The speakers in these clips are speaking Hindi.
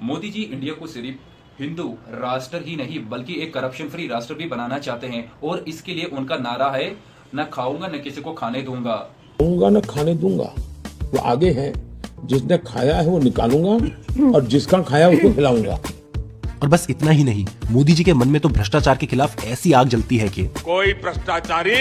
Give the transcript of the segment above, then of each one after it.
मोदी जी इंडिया को सिर्फ हिंदू राष्ट्र ही नहीं बल्कि एक करप्शन फ्री राष्ट्र भी बनाना चाहते हैं और इसके लिए उनका नारा है न खाऊंगा न किसी को खाने दूंगा। खाऊंगा न खाने दूंगा। वो आगे है, जिसने खाया है वो निकालूंगा और जिसका खाया उसको खिलाऊंगा। और बस इतना ही नहीं, मोदी जी के मन में तो भ्रष्टाचार के खिलाफ ऐसी आग जलती है कि कोई भ्रष्टाचारी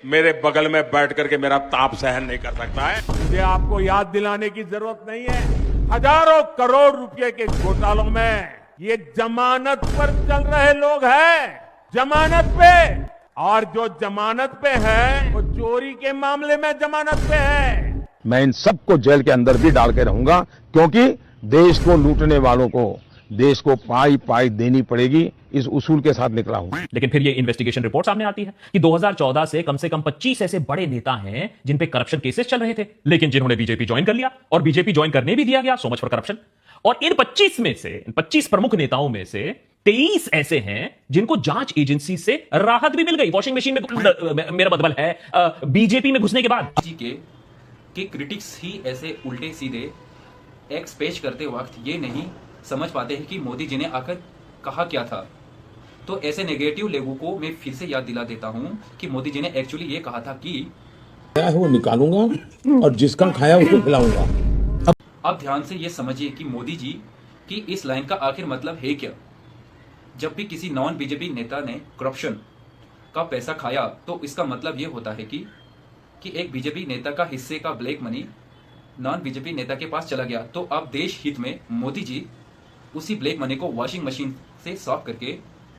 मेरे बगल में बैठ करके मेरा ताप सहन नहीं कर सकता है। मुझे आपको याद दिलाने की जरूरत नहीं है, हजारों करोड़ रुपए के घोटालों में ये जमानत पर चल रहे लोग हैं, जमानत पे। और जो जमानत पे है वो चोरी के मामले में जमानत पे है। मैं इन सबको जेल के अंदर भी डाल के रहूंगा, क्योंकि देश को लूटने वालों को देश को पाई पाई देनी पड़ेगी, इस उसूल के साथ निकला हूं। लेकिन फिर ये इन्वेस्टिगेशन रिपोर्ट सामने आती है कि 2014 से कम 25 ऐसे बड़े नेता हैं जिन पे करप्शन केसेस चल रहे थे, लेकिन जिन्होंने बीजेपी ज्वाइन कर लिया और बीजेपी ज्वाइन करने भी दिया गया, सो मच फॉर करप्शन। और इन 25 प्रमुख नेताओं में से 23 ऐसे हैं जिनको जांच एजेंसी से राहत भी मिल गई वॉशिंग मशीन में, मेरा मतलब है बीजेपी में घुसने के बाद। जी के क्रिटिक्स ही ऐसे उल्टे सीधे एक्स पेश करते वक्त ये नहीं समझ पाते हैं कि मोदी जी ने आकर कहा क्या था। तो ऐसे नेगेटिव लोगों को मैं फिर से याद दिला देता हूं कि मोदी जी ने एक्चुअली ये कहा था कि खाया है वो निकालूंगा और जिसका खाया उसको खिलाऊंगा। अब ध्यान से ये समझिए कि मोदी जी की इस लाइन का आखिर मतलब है क्या। जब भी किसी नॉन बीजेपी नेता ने करप्शन का पैसा खाया तो इसका मतलब ये होता है कि एक बीजेपी नेता का हिस्से का ब्लैक मनी नॉन बीजेपी नेता के पास चला गया। तो अब देश हित में मोदी जी उसी ब्लैक मनी को वॉशिंग मशीन से साफ करके